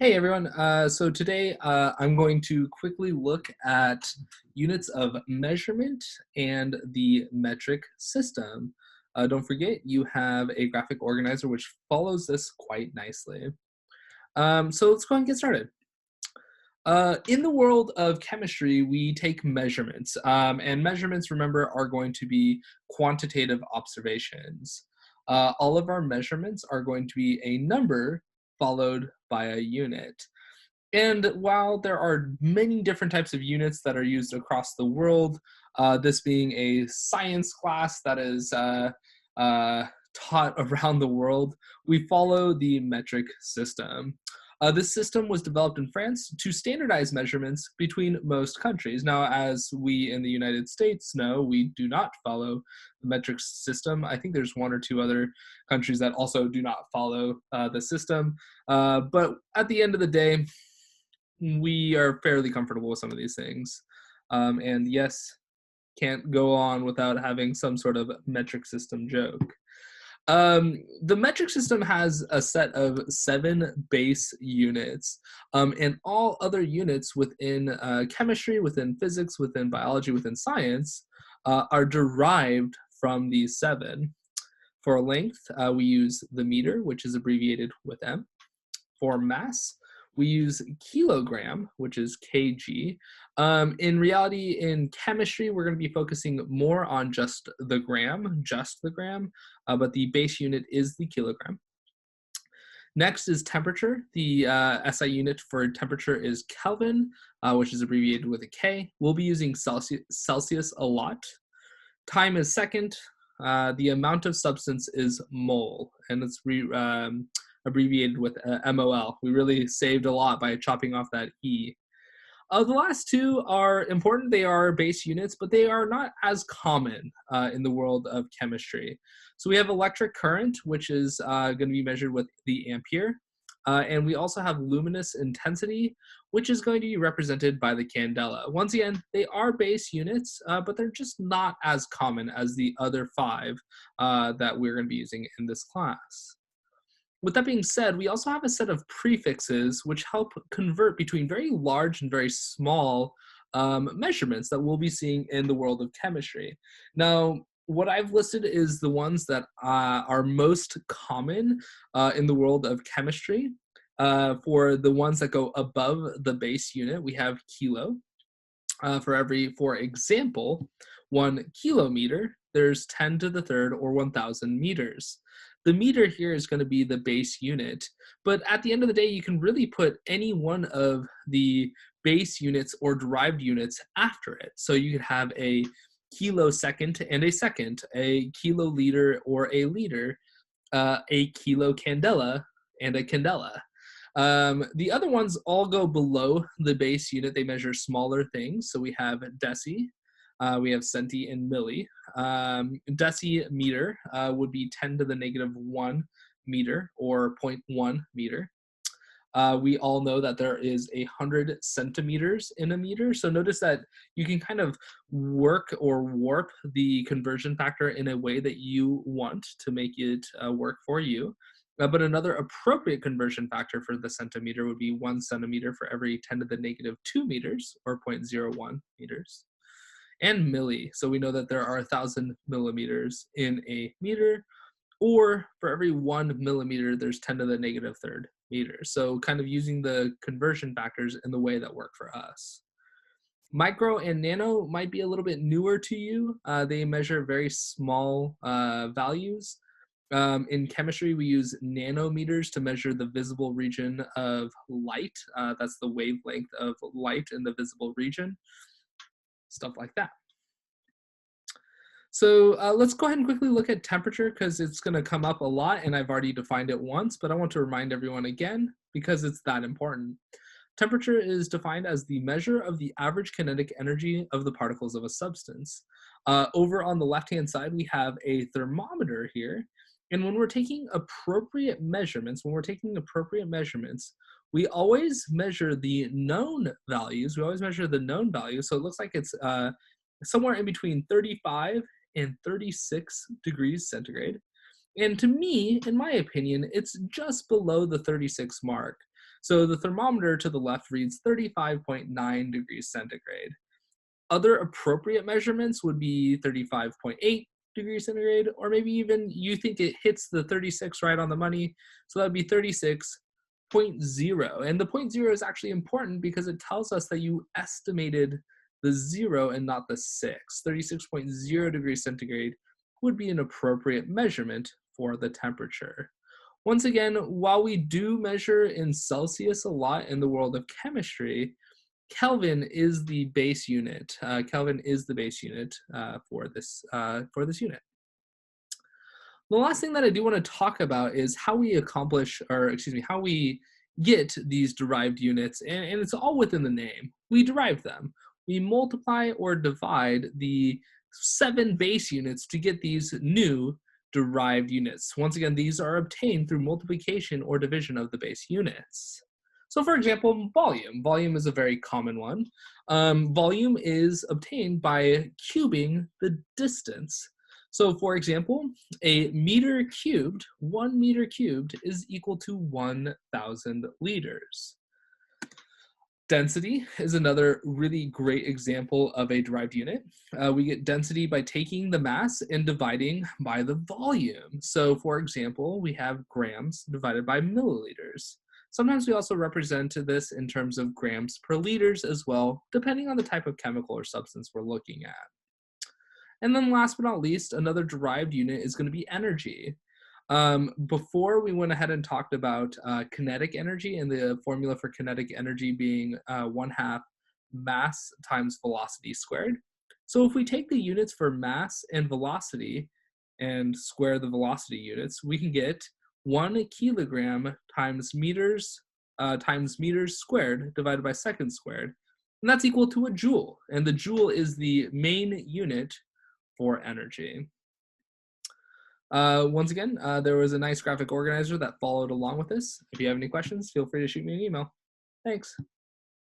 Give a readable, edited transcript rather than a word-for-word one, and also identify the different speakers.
Speaker 1: Hey everyone, so today I'm going to quickly look at units of measurement and the metric system. Don't forget, you have a graphic organizer which follows this quite nicely. So let's go ahead and get started. In the world of chemistry, we take measurements, and measurements, remember, are going to be quantitative observations. All of our measurements are going to be a number followed by a unit. And while there are many different types of units that are used across the world, this being a science class that is uh, taught around the world, we follow the metric system. This system was developed in France to standardize measurements between most countries. Now, as we in the United States know, we do not follow the metric system. I think there's one or two other countries that also do not follow the system. But at the end of the day, we are fairly comfortable with some of these things. And yes, can't go on without having some sort of metric system joke. The metric system has a set of 7 base units, and all other units within chemistry, within physics, within biology, within science are derived from these 7. For length, we use the meter, which is abbreviated with M. For mass, we use kilogram, which is kg. In reality, in chemistry, we're going to be focusing more on just the gram, but the base unit is the kilogram. Next is temperature. The SI unit for temperature is Kelvin, which is abbreviated with a K. We'll be using Celsius a lot. Time is second. The amount of substance is mole, and it's abbreviated with MOL. We really saved a lot by chopping off that E. The last two are important. They are base units, but they are not as common in the world of chemistry. So we have electric current, which is going to be measured with the ampere. And we also have luminous intensity, which is going to be represented by the candela. Once again, they are base units, but they're just not as common as the other 5 that we're going to be using in this class. With that being said, we also have a set of prefixes which help convert between very large and very small measurements that we'll be seeing in the world of chemistry. Now, what I've listed is the ones that are most common in the world of chemistry. For the ones that go above the base unit, we have kilo. For example, 1 kilometer, there's 10 to the third or 1,000 meters. The meter here is going to be the base unit, but at the end of the day, you can really put any one of the base units or derived units after it. So you could have a kilosecond and a second, a kiloliter or a liter, a kilocandela and a candela. The other ones all go below the base unit. They measure smaller things. So we have deci, we have centi and milli. Decimeter would be 10 to the negative 1 meter or 0.1 meter. We all know that there is 100 centimeters in a meter. So notice that you can kind of work or warp the conversion factor in a way that you want to make it work for you. But another appropriate conversion factor for the centimeter would be 1 centimeter for every 10 to the negative 2 meters, or 0.01 meters. And milli, so we know that there are 1,000 millimeters in a meter, or for every 1 millimeter, there's 10 to the negative third meters. So kind of using the conversion factors in the way that work for us. Micro and nano might be a little bit newer to you. They measure very small values. In chemistry, we use nanometers to measure the visible region of light. That's the wavelength of light in the visible region. Stuff like that. So let's go ahead and quickly look at temperature because it's going to come up a lot and I've already defined it once, but I want to remind everyone again because it's that important. Temperature is defined as the measure of the average kinetic energy of the particles of a substance. Over on the left-hand side, we have a thermometer here. And when we're taking appropriate measurements, we always measure the known values. So it looks like it's somewhere in between 35 and 36 degrees centigrade. And to me, in my opinion, it's just below the 36 mark. So the thermometer to the left reads 35.9 degrees centigrade. Other appropriate measurements would be 35.8 degrees centigrade, or maybe even you think it hits the 36 right on the money, so that would be 36.0. And the point zero is actually important because it tells us that you estimated the zero and not the 6. 36.0 degrees centigrade would be an appropriate measurement for the temperature. Once again, while we do measure in Celsius a lot in the world of chemistry, Kelvin is the base unit. Kelvin is the base unit for this unit. The last thing that I do want to talk about is how we accomplish, or excuse me, how we get these derived units, and it's all within the name. We derive them. We multiply or divide the 7 base units to get these new derived units. Once again, these are obtained through multiplication or division of the base units. So for example, volume. Volume is a very common one. Volume is obtained by cubing the distance. So for example, a meter cubed, 1 meter cubed, is equal to 1,000 liters. Density is another really great example of a derived unit. We get density by taking the mass and dividing by the volume. So for example, we have grams divided by milliliters. Sometimes we also represent this in terms of grams per liters as well, depending on the type of chemical or substance we're looking at. And then last but not least, another derived unit is going to be energy. Before we went ahead and talked about kinetic energy and the formula for kinetic energy being 1/2 mass times velocity squared. So if we take the units for mass and velocity and square the velocity units, we can get 1 kilogram times meters squared divided by seconds squared. And that's equal to a joule. And the joule is the main unit for energy. Once again, there was a nice graphic organizer that followed along with this. If you have any questions, feel free to shoot me an email. Thanks.